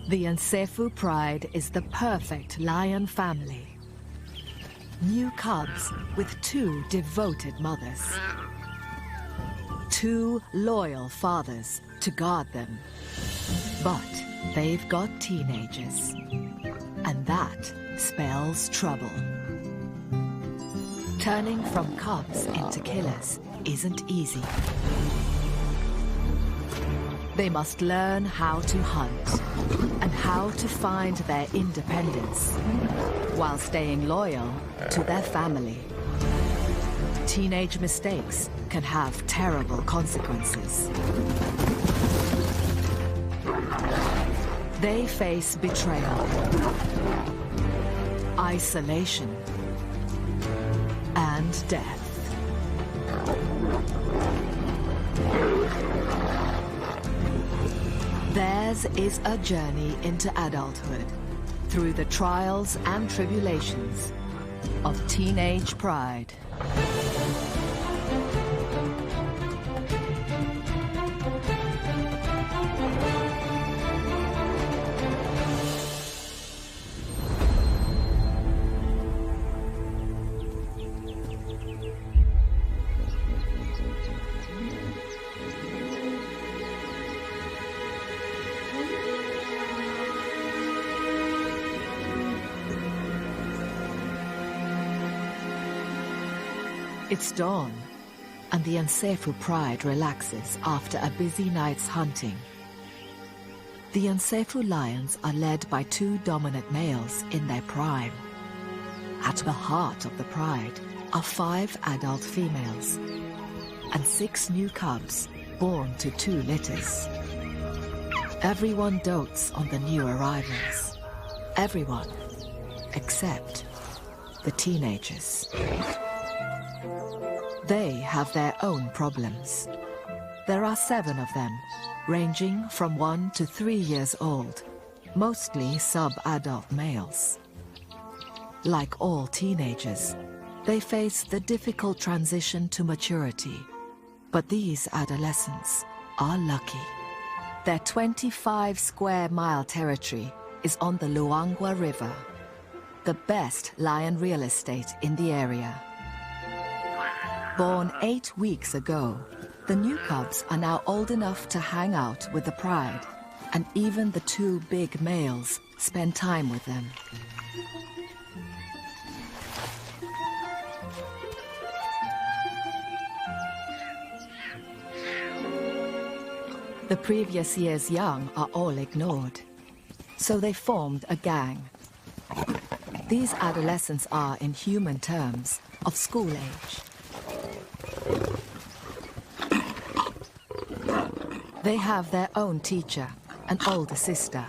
The Nsefu pride is the perfect lion family. New cubs with 2 devoted mothers. 2 loyal fathers to guard them. But they've got teenagers, and that spells trouble. Turning from cubs into killers isn't easy. They must learn how to hunt and how to find their independence while staying loyal to their family. Teenage mistakes can have terrible consequences. They face betrayal, isolation, and death. Theirs is a journey into adulthood through the trials and tribulations of teenage pride. It's dawn, and the Nsefu pride relaxes after a busy night's hunting. The Nsefu lions are led by 2 dominant males in their prime. At the heart of the pride are 5 adult females and 6 new cubs born to 2 litters. Everyone dotes on the new arrivals. Everyone except the teenagers. They have their own problems. There are 7 of them, ranging from 1 to 3 years old, mostly sub-adult males. Like all teenagers, they face the difficult transition to maturity. But these adolescents are lucky. Their 25-square-mile territory is on the Luangwe River, the best lion real estate in the area. Born 8 weeks ago, the new cubs are now old enough to hang out with the pride, and even the 2 big males spend time with them. The previous year's young are all ignored, so they formed a gang. These adolescents are, in human terms, of school age. They have their own teacher, an older sister.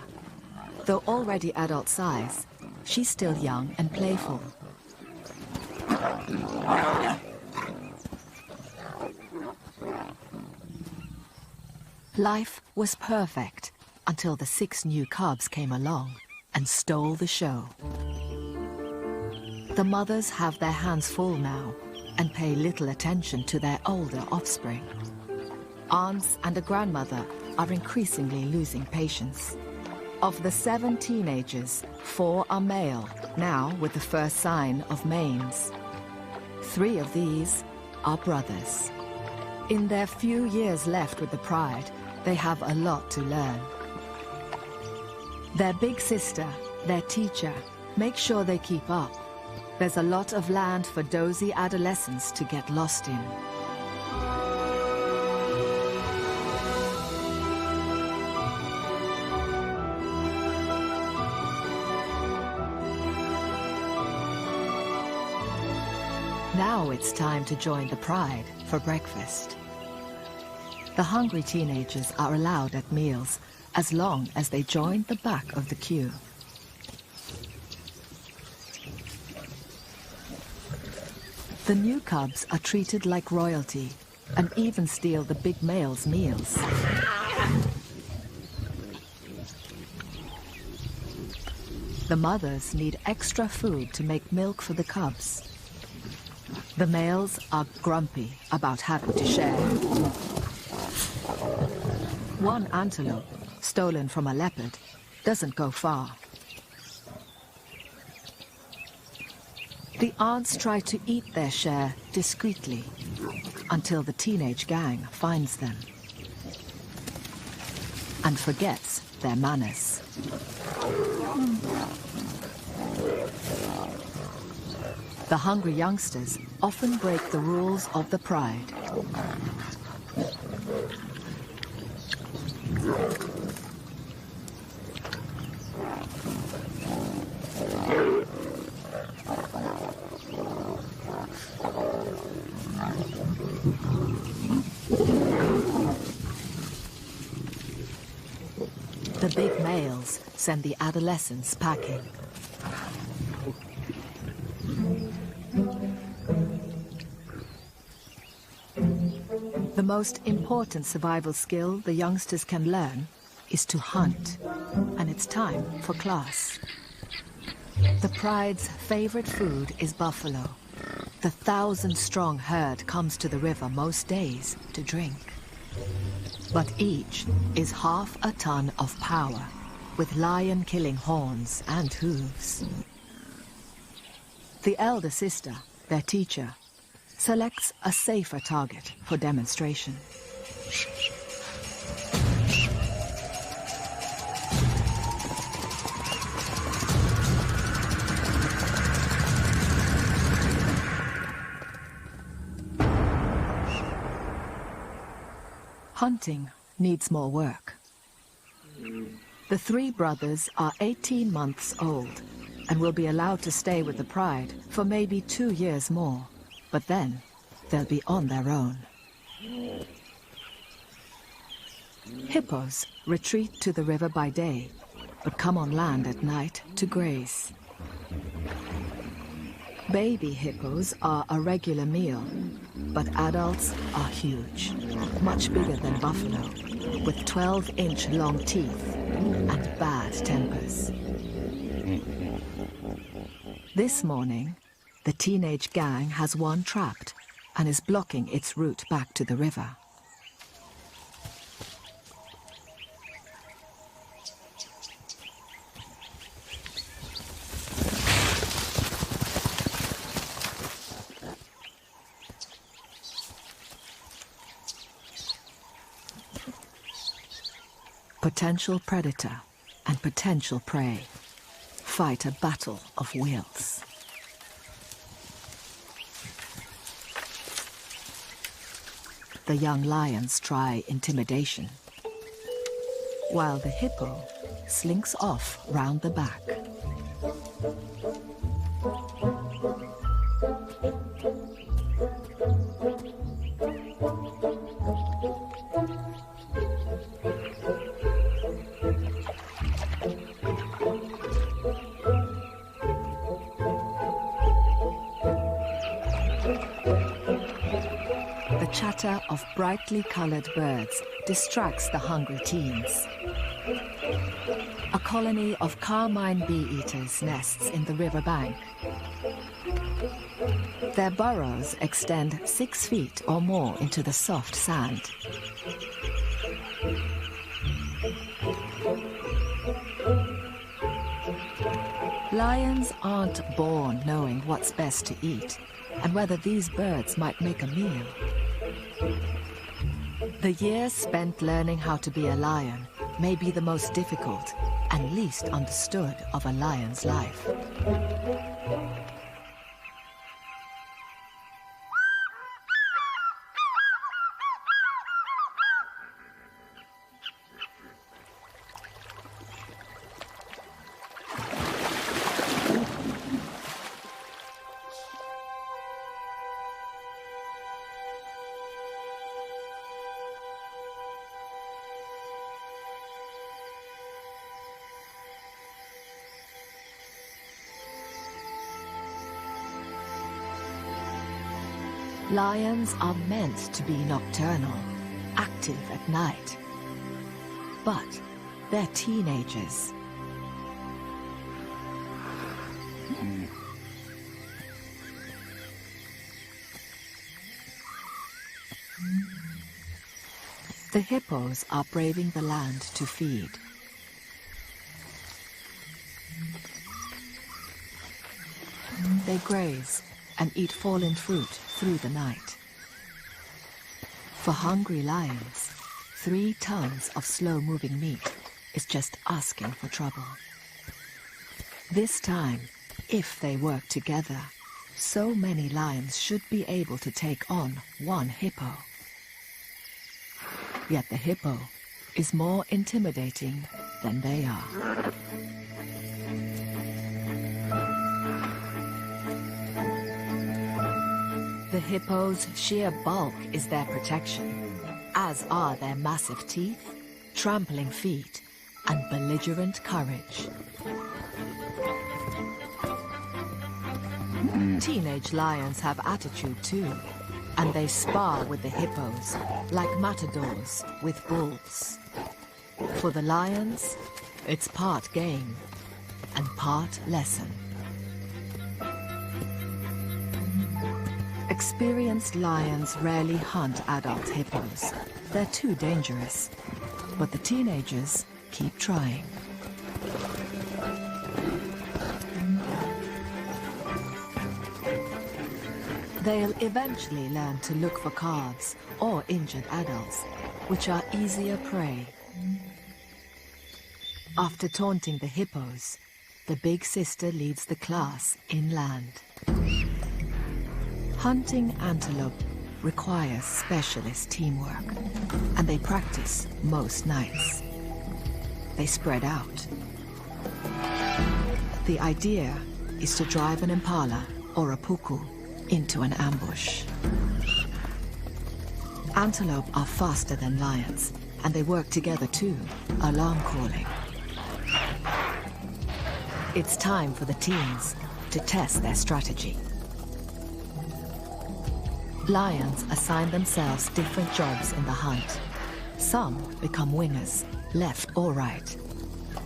Though already adult size, she's still young and playful. Life was perfect until the 6 new cubs came along and stole the show. The mothers have their hands full now and pay little attention to their older offspring. Aunts and a grandmother are increasingly losing patience. Of the 7 teenagers, 4 are male, now with the first sign of manes. 3 of these are brothers. In their few years left with the pride, they have a lot to learn. Their big sister, their teacher, makes sure they keep up. There's a lot of land for dozy adolescents to get lost in. Now it's time to join the pride for breakfast. The hungry teenagers are allowed at meals as long as they join the back of the queue. The new cubs are treated like royalty and even steal the big males' meals. The mothers need extra food to make milk for the cubs. The males are grumpy about having to share. One antelope, stolen from a leopard, doesn't go far. The ants try to eat their share discreetly until the teenage gang finds them and forgets their manners. The hungry youngsters often break the rules of the pride. The big males send the adolescents packing. The most important survival skill the youngsters can learn is to hunt, and it's time for class. The pride's favorite food is buffalo. The 1,000-strong herd comes to the river most days to drink. But each is half a ton of power, with lion-killing horns and hooves. The elder sister, their teacher, selects a safer target for demonstration. Hunting needs more work. The three brothers are 18 months old and will be allowed to stay with the pride for maybe 2 years more, but then they'll be on their own. Hippos retreat to the river by day, but come on land at night to graze. Baby hippos are a regular meal, but adults are huge, much bigger than buffalo, with 12-inch long teeth and bad tempers. This morning, the teenage gang has one trapped and is blocking its route back to the river. Potential predator and potential prey fight a battle of wills. The young lions try intimidation, while the hippo slinks off round the back. The chatter of brightly colored birds distracts the hungry teens. A colony of carmine bee-eaters nests in the riverbank. Their burrows extend 6 feet or more into the soft sand. Lions aren't born knowing what's best to eat and whether these birds might make a meal. The years spent learning how to be a lion may be the most difficult and least understood of a lion's life. Lions are meant to be nocturnal, active at night. But they're teenagers. The hippos are braving the land to feed. They graze and eat fallen fruit through the night. For hungry lions, 3 tons of slow-moving meat is just asking for trouble. This time, if they work together, so many lions should be able to take on 1 hippo. Yet the hippo is more intimidating than they are. The hippo's sheer bulk is their protection, as are their massive teeth, trampling feet, and belligerent courage. Teenage lions have attitude too, and they spar with the hippos like matadors with bulls. For the lions, it's part game and part lesson. Experienced lions rarely hunt adult hippos. They're too dangerous, but the teenagers keep trying. They'll eventually learn to look for calves or injured adults, which are easier prey. After taunting the hippos, the big sister leads the class inland. Hunting antelope requires specialist teamwork, and they practice most nights. They spread out. The idea is to drive an impala or a puku into an ambush. Antelope are faster than lions, and they work together too, alarm calling. It's time for the teens to test their strategy. Lions assign themselves different jobs in the hunt. Some become wingers, left or right.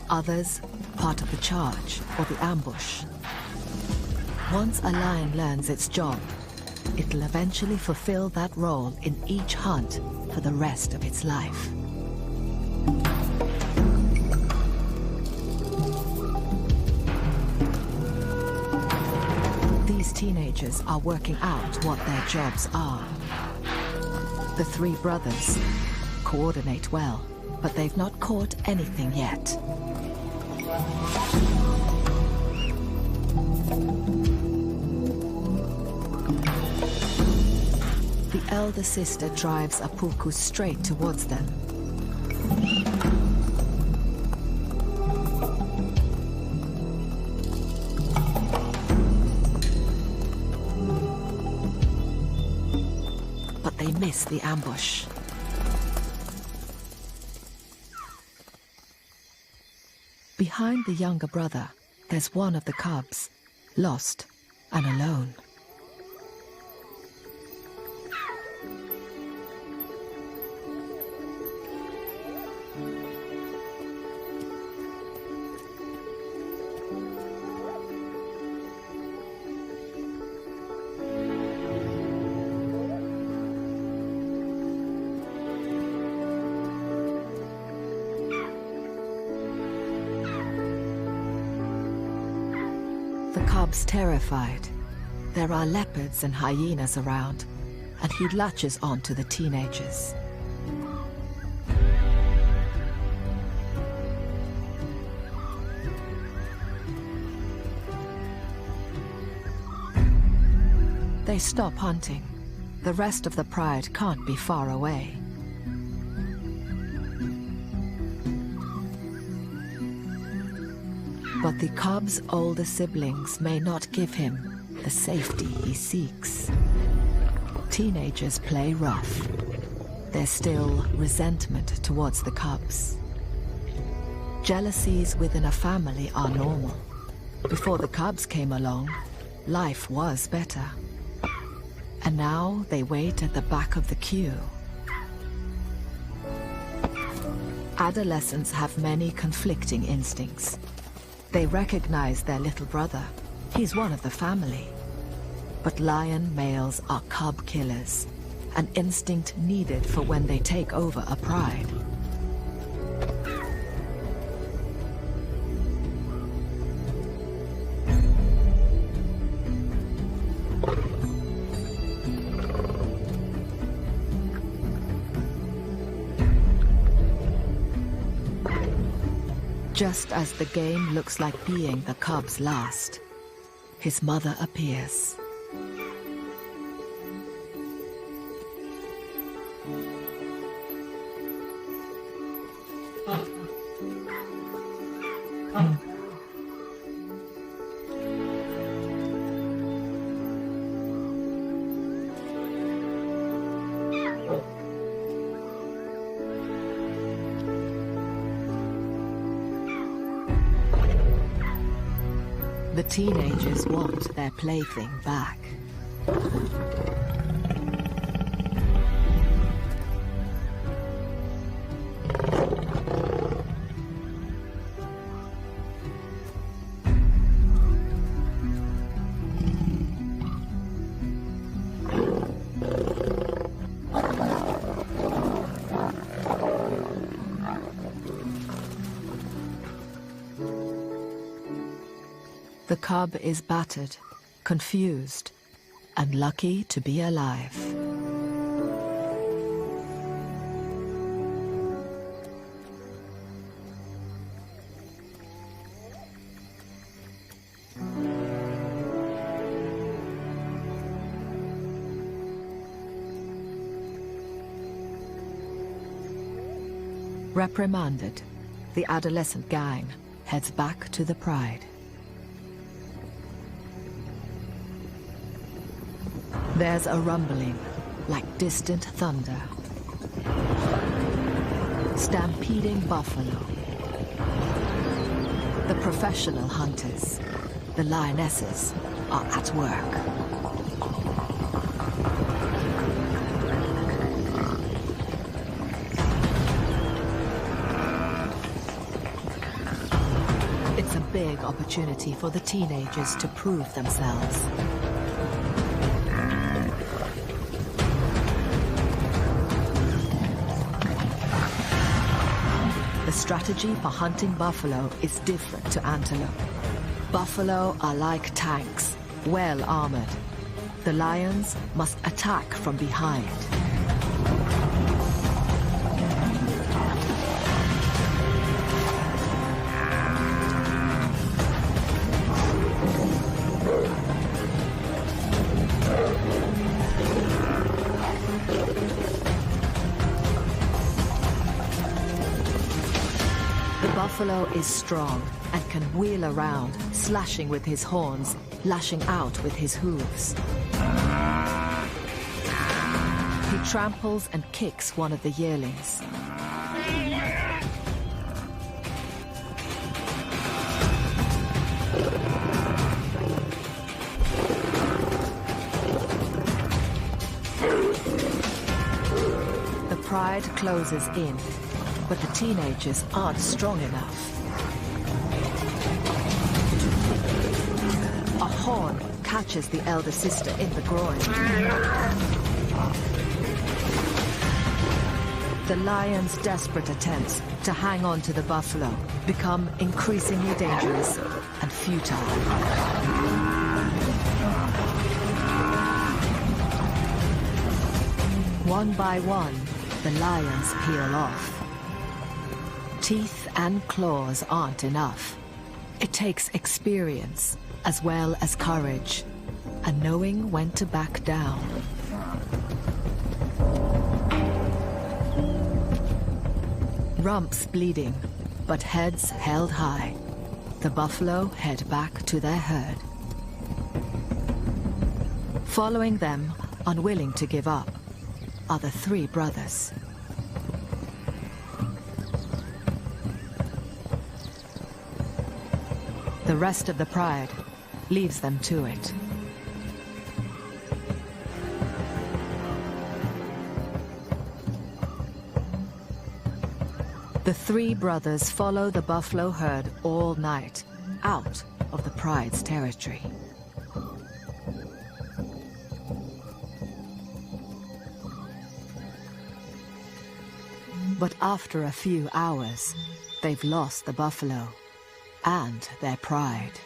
Others, part of the charge or the ambush. Once a lion learns its job, it'll eventually fulfill that role in each hunt for the rest of its life. These teenagers are working out what their jobs are. The 3 brothers coordinate well, but they've not caught anything yet. The elder sister drives a puku straight towards them. But they miss the ambush. Behind the younger brother, there's one of the cubs, lost and alone. The cub's terrified. There are leopards and hyenas around, and he latches onto the teenagers. They stop hunting. The rest of the pride can't be far away. But the cub's older siblings may not give him the safety he seeks. Teenagers play rough. There's still resentment towards the cubs. Jealousies within a family are normal. Before the cubs came along, life was better. And now they wait at the back of the queue. Adolescents have many conflicting instincts. They recognize their little brother. He's one of the family. But lion males are cub killers, an instinct needed for when they take over a pride. Just as the game looks like being the cub's last, his mother appears. The teenagers want their plaything back. The cub is battered, confused, and lucky to be alive. Reprimanded, the adolescent gang heads back to the pride. There's a rumbling, like distant thunder. Stampeding buffalo. The professional hunters, the lionesses, are at work. It's a big opportunity for the teenagers to prove themselves. The strategy for hunting buffalo is different to antelope. Buffalo are like tanks, well armored. The lions must attack from behind. Buffalo is strong and can wheel around, slashing with his horns, lashing out with his hooves. He tramples and kicks one of the yearlings. The pride closes in, but the teenagers aren't strong enough. A horn catches the elder sister in the groin. The lion's desperate attempts to hang on to the buffalo become increasingly dangerous and futile. One by one, the lions peel off. Teeth and claws aren't enough. It takes experience as well as courage, and knowing when to back down. Rumps bleeding, but heads held high. The buffalo head back to their herd. Following them, unwilling to give up, are the three brothers. The rest of the pride leaves them to it. The three brothers follow the buffalo herd all night, out of the pride's territory. But after a few hours, they've lost the buffalo and their pride.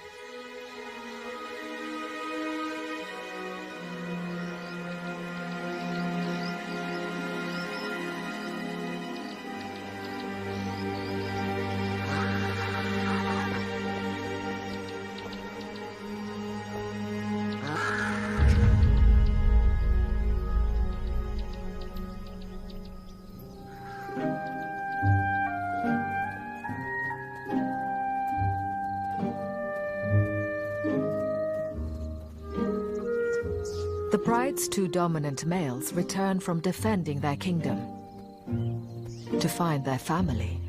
The pride's two dominant males return from defending their kingdom to find their family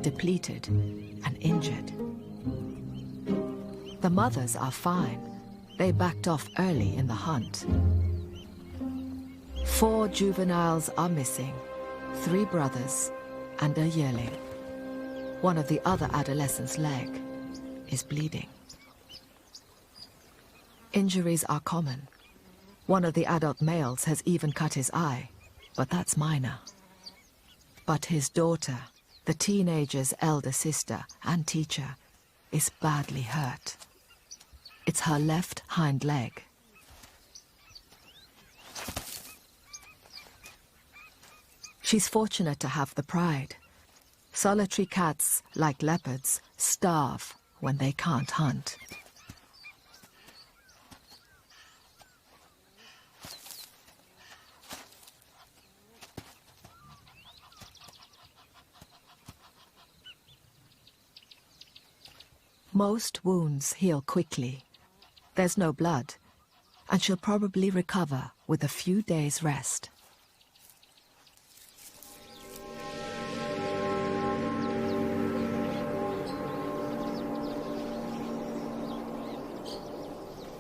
depleted and injured. The mothers are fine. They backed off early in the hunt. 4 juveniles are missing, 3 brothers and a yearling. One of the other adolescent's leg is bleeding. Injuries are common. One of the adult males has even cut his eye, but that's minor. But his daughter, the teenager's elder sister and teacher, is badly hurt. It's her left hind leg. She's fortunate to have the pride. Solitary cats, like leopards, starve when they can't hunt. Most wounds heal quickly. There's no blood, and she'll probably recover with a few days' rest.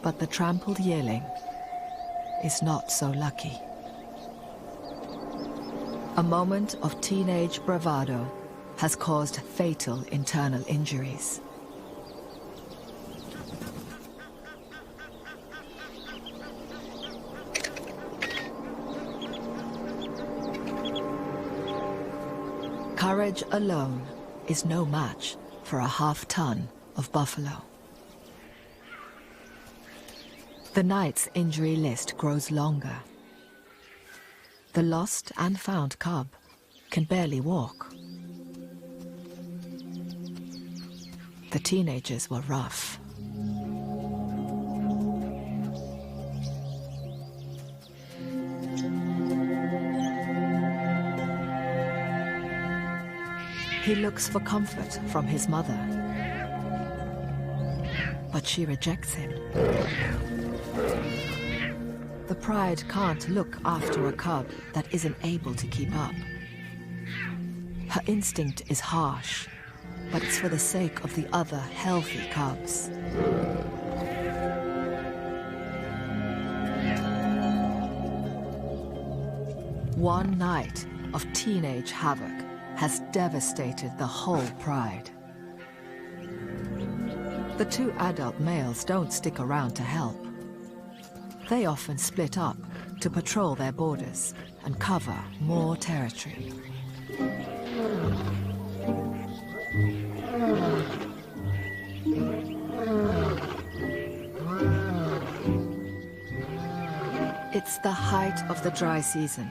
But the trampled yearling is not so lucky. A moment of teenage bravado has caused fatal internal injuries. Courage alone is no match for a half-ton of buffalo. The night's injury list grows longer. The lost and found cub can barely walk. The teenagers were rough. He looks for comfort from his mother, but she rejects him. The pride can't look after a cub that isn't able to keep up. Her instinct is harsh, but it's for the sake of the other healthy cubs. One night of teenage havoc has devastated the whole pride. The 2 adult males don't stick around to help. They often split up to patrol their borders and cover more territory. It's the height of the dry season,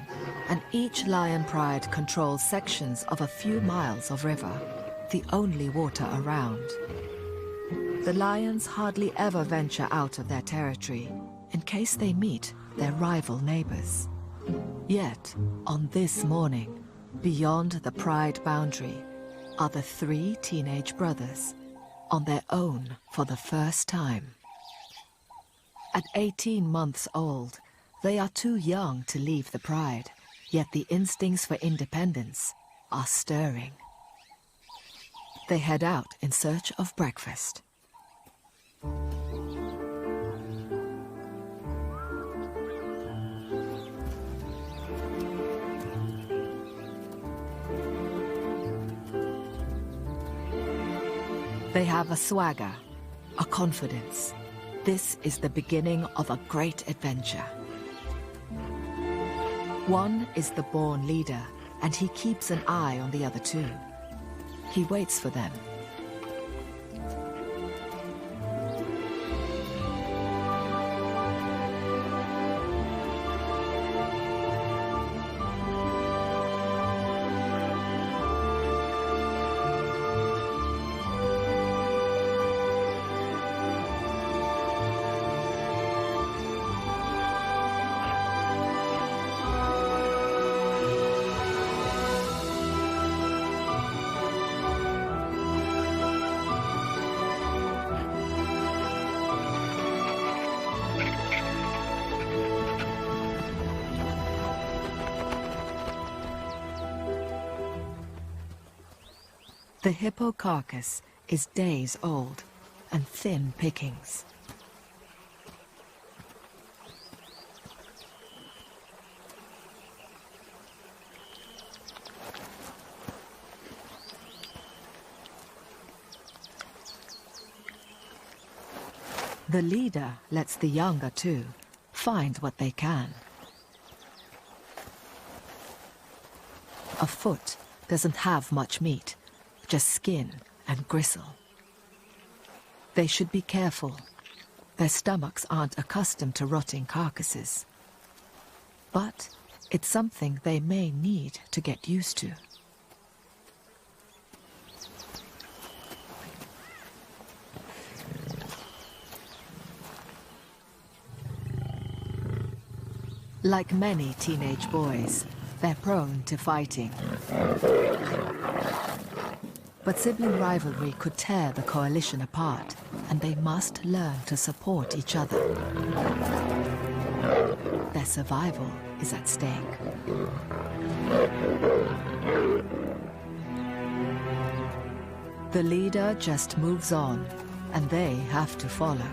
and each lion pride controls sections of a few miles of river, the only water around. The lions hardly ever venture out of their territory in case they meet their rival neighbors. Yet, on this morning, beyond the pride boundary, are the 3 teenage brothers, on their own for the first time. At 18 months old, they are too young to leave the pride, yet the instincts for independence are stirring. They head out in search of breakfast. They have a swagger, a confidence. This is the beginning of a great adventure. One is the born leader, and he keeps an eye on the other 2. He waits for them. The hippo carcass is days old and thin pickings. The leader lets the younger two find what they can. A foot doesn't have much meat, just skin and gristle. They should be careful. Their stomachs aren't accustomed to rotting carcasses. But it's something they may need to get used to. Like many teenage boys, they're prone to fighting. But sibling rivalry could tear the coalition apart, and they must learn to support each other. Their survival is at stake. The leader just moves on, and they have to follow.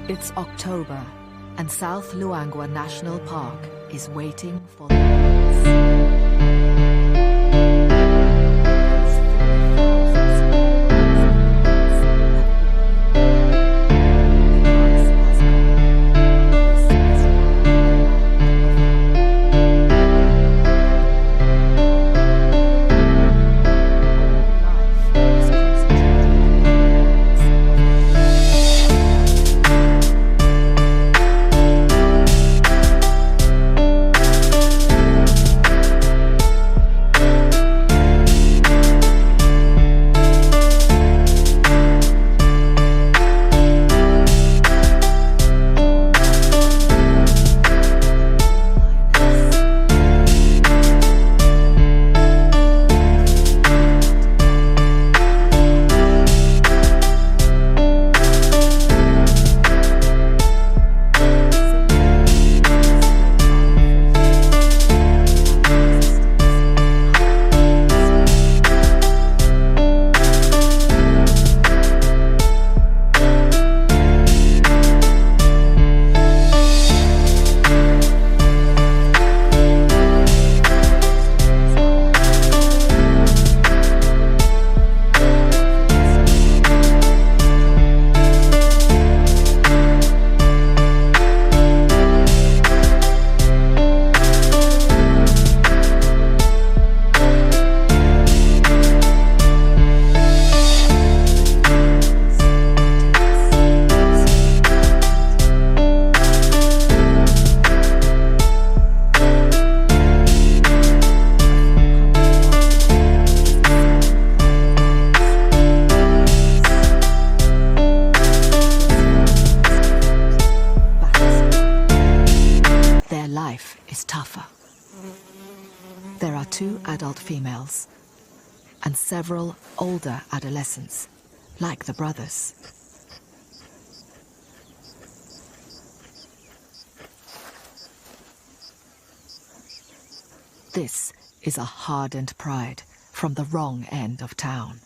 It's October, and South Luangwe National Park is waiting for the There are 2 adult females and several older adolescents, like the brothers. This is a hardened pride from the wrong end of town.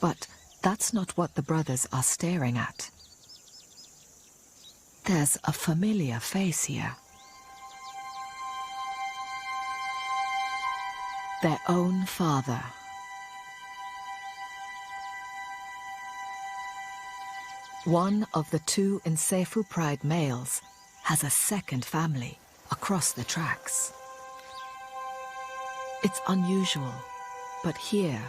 But that's not what the brothers are staring at. There's a familiar face here. Their own father. One of the 2 Nsefu pride males has a second family across the tracks. It's unusual, but here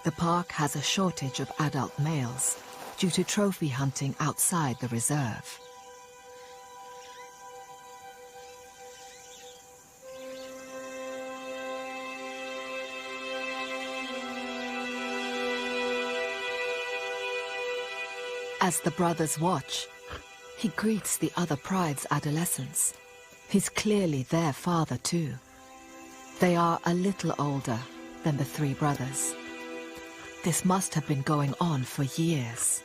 the park has a shortage of adult males due to trophy hunting outside the reserve. As the brothers watch, he greets the other pride's adolescents, He's clearly their father too. They are a little older than the three brothers. This must have been going on for years.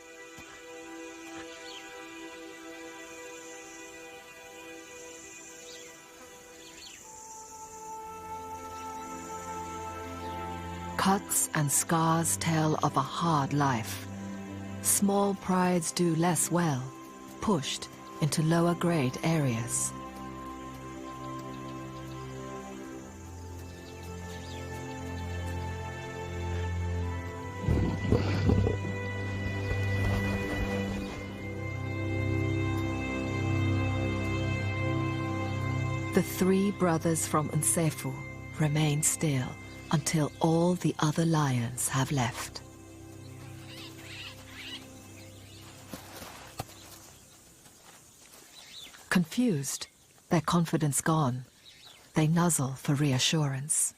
Cuts and scars tell of a hard life. Small prides do less well, pushed into lower grade areas. The three brothers from Nsefu remain still until all the other lions have left. Confused, their confidence gone, they nuzzle for reassurance.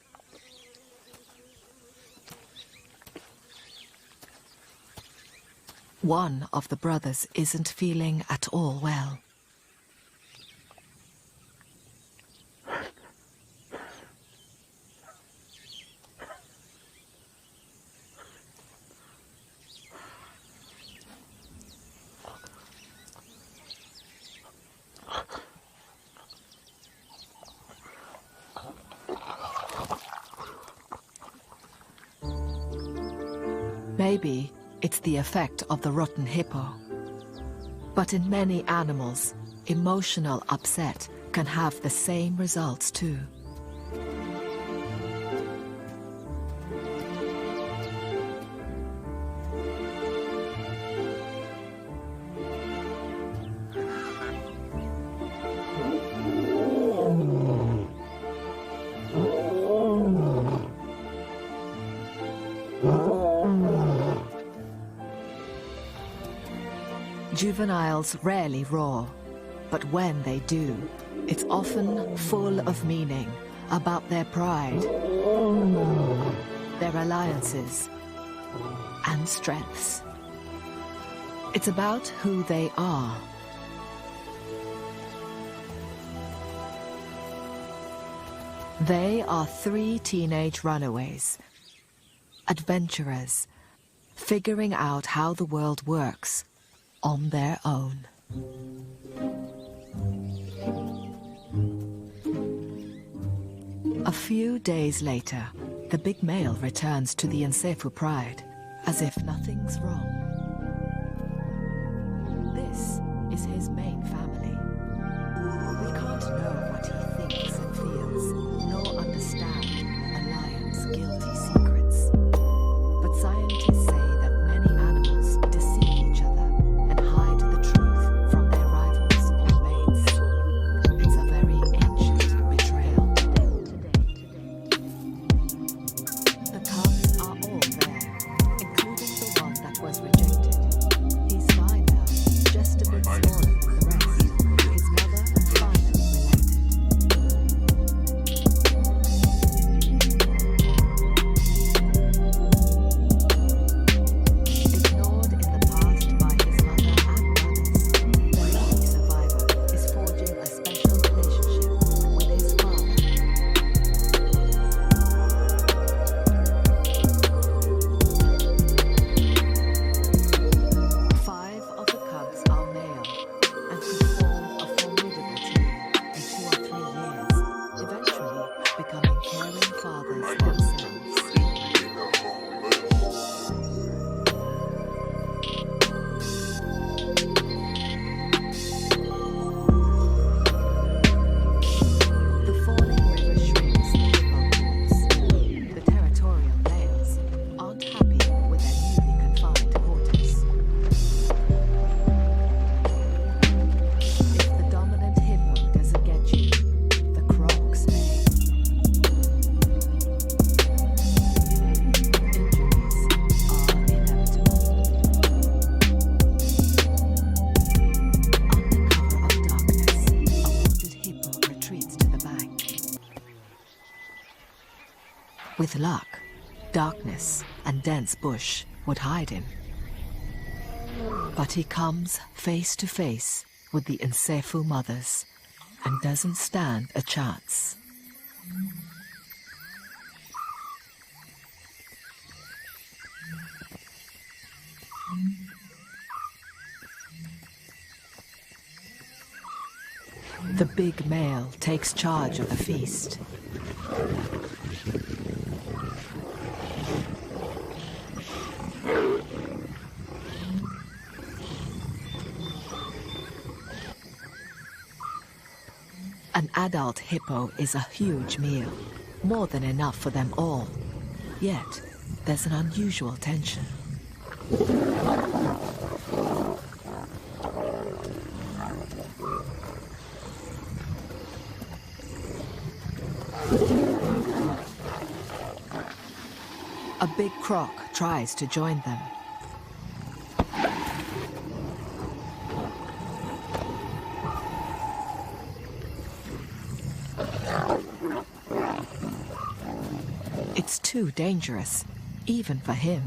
One of the brothers isn't feeling at all well. Maybe it's the effect of the rotten hippo. But in many animals, emotional upset can have the same results too. Juveniles rarely roar, but when they do, it's often full of meaning about their pride, their alliances, and strengths. It's about who they are. They are three teenage runaways, adventurers, figuring out how the world works on their own. A few days later, the big male returns to the Nsefu pride, as if nothing's wrong. This is his main family. We can't know what he thinks and feels, nor understand a lion's guilty secrets. But scientists say that many animals deceive each other and hide the truth from their rivals or mates. It's a very ancient betrayal. The cubs are all there, including the one that was rejected. He's fine now, just a bit smaller than the rest. His mother finally ignored in the past by his mother and brothers, the lucky survivor is forging a special relationship with his father. 5 of the cubs are male and could form a formidable team in 2 or 3 years, eventually becoming caring fathers themselves. The falling river shrinks the hippo pools. The territorial males aren't happy with their newly confined quarters. If the dominant hippo doesn't get you, the crocs may. Injuries are inevitable. Under cover of darkness, a wounded hippo retreats to the bank. With luck, darkness and dense bush would hide him. But he comes face to face with the Nsefu mothers, and doesn't stand a chance. The big male takes charge of the feast. An adult hippo is a huge meal, more than enough for them all. Yet, there's an unusual tension. A big croc tries to join them. It's too dangerous, even for him.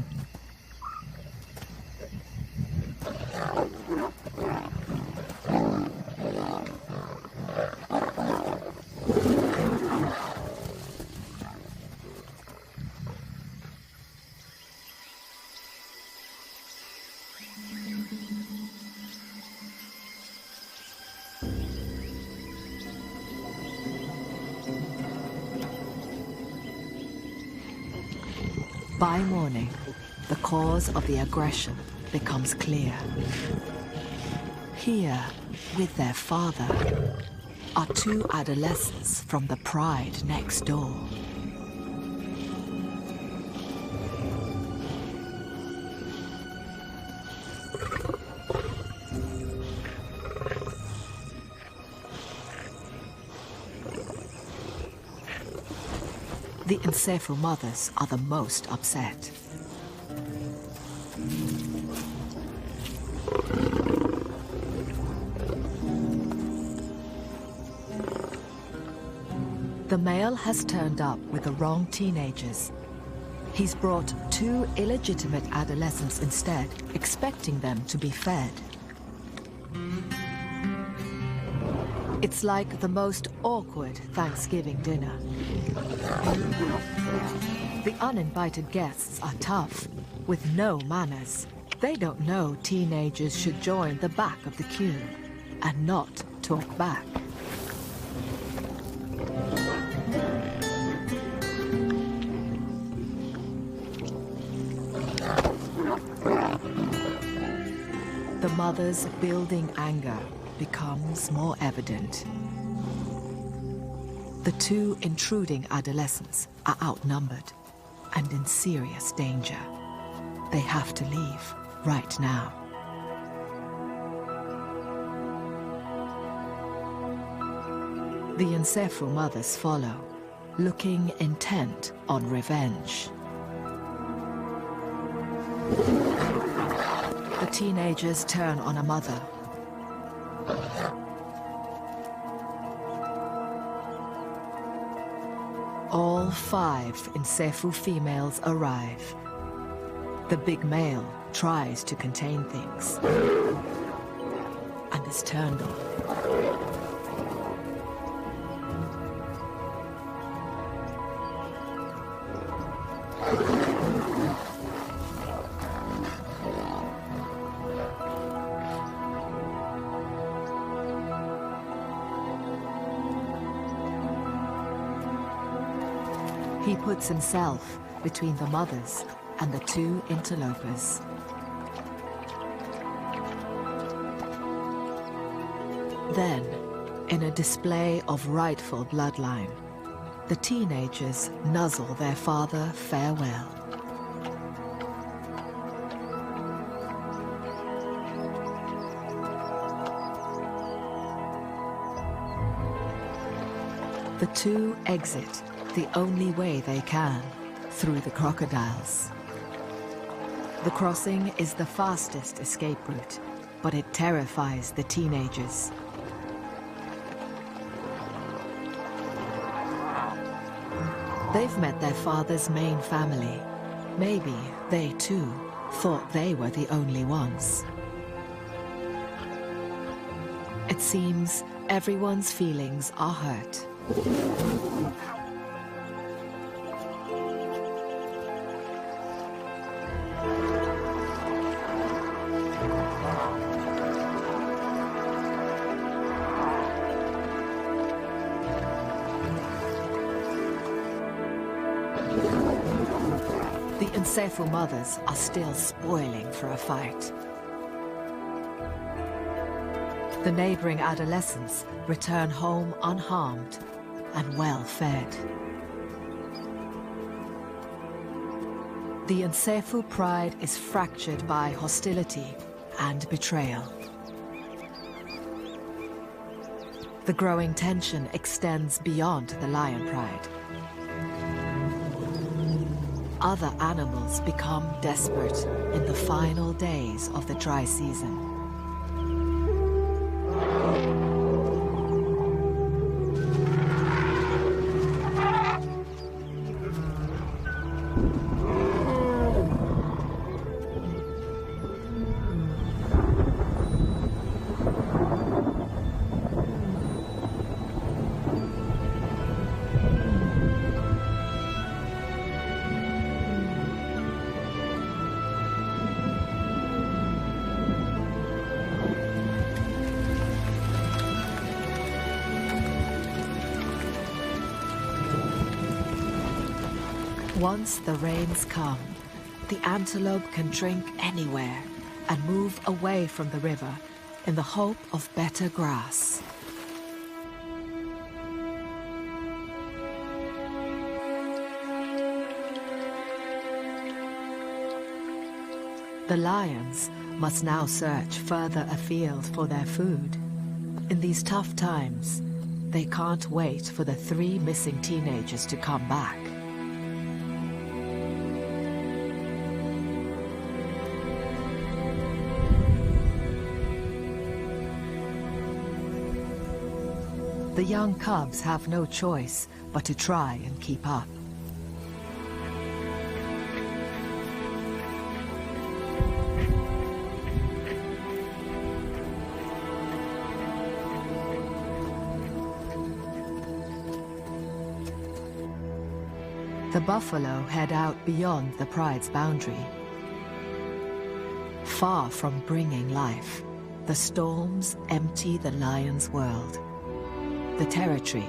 By morning, the cause of the aggression becomes clear. Here, with their father, are two adolescents from the pride next door. The Nsefu mothers are the most upset. The male has turned up with the wrong teenagers. He's brought two illegitimate adolescents instead, expecting them to be fed. It's like the most awkward Thanksgiving dinner. The uninvited guests are tough, with no manners. They don't know teenagers should join the back of the queue and not talk back. The mother's building anger becomes more evident. The two intruding adolescents are outnumbered and in serious danger. They have to leave right now. The Nsefu mothers follow, looking intent on revenge. The teenagers turn on a mother. All 5 Nsefu females arrive. The big male tries to contain things and is turned on. He puts himself between the mothers and the two interlopers. Then, in a display of rightful bloodline, the teenagers nuzzle their father farewell. The two exit the only way they can, through the crocodiles. The crossing is the fastest escape route, but it terrifies the teenagers. They've met their father's main family. Maybe they too thought they were the only ones. It seems Everyone's feelings are hurt. The Nsefu mothers are still spoiling for a fight. The neighboring adolescents return home unharmed and well-fed. The Nsefu pride is fractured by hostility and betrayal. The growing tension extends beyond the lion pride. Other animals become desperate in the final days of the dry season. Once the rains come, the antelope can drink anywhere and move away from the river in the hope of better grass. The lions must now search further afield for their food. In these tough times, they can't wait for the 3 missing teenagers to come back. The young cubs have no choice but to try and keep up. The buffalo head out beyond the pride's boundary. Far from bringing life, the storms empty the lion's world. The territory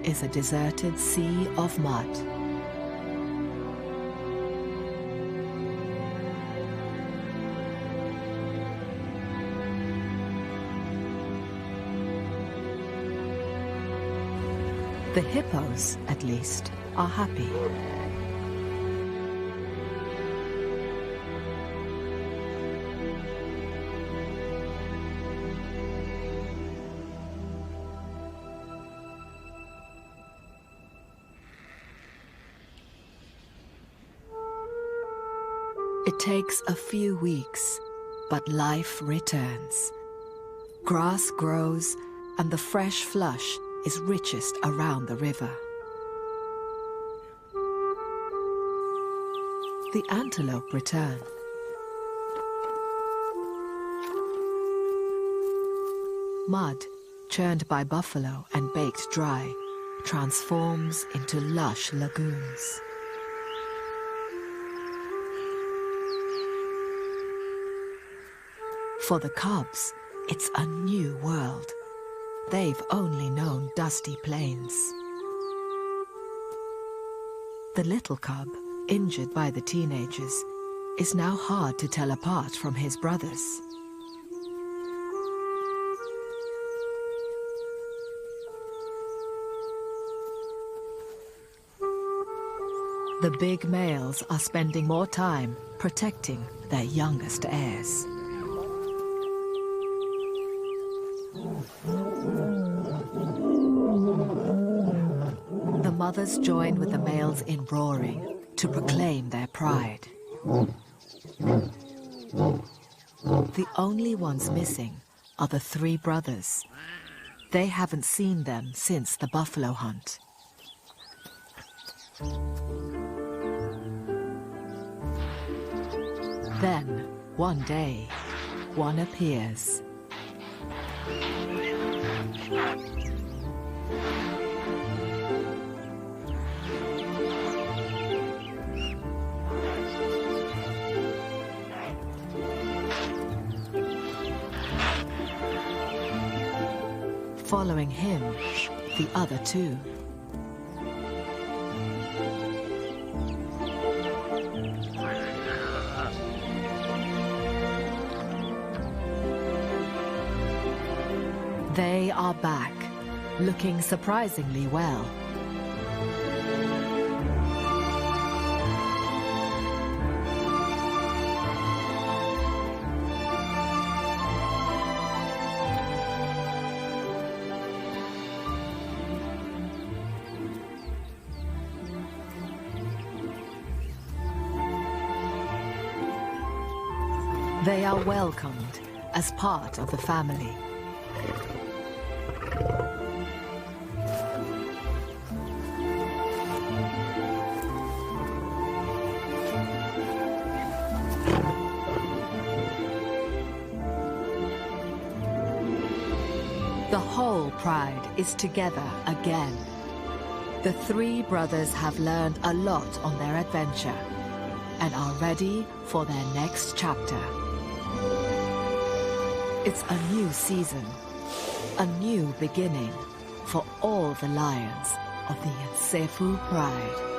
is a deserted sea of mud. The hippos, at least, are happy. It takes a few weeks, but life returns. Grass grows, and the fresh flush is richest around the river. The antelope return. Mud, churned by buffalo and baked dry, transforms into lush lagoons. For the cubs, it's a new world. They've only known dusty plains. The little cub, injured by the teenagers, is now hard to tell apart from his brothers. The big males are spending more time protecting their youngest heirs. The mothers join with the males in roaring to proclaim their pride. The only ones missing are the 3 brothers. They haven't seen them since the buffalo hunt. Then, one day, one appears. following him, the other two. They are back, looking surprisingly well. They are welcomed as part of the family. The whole pride is together again. The three brothers have learned a lot on their adventure and are ready for their next chapter. It's a new season, a new beginning for all the lions of the Nsefu pride.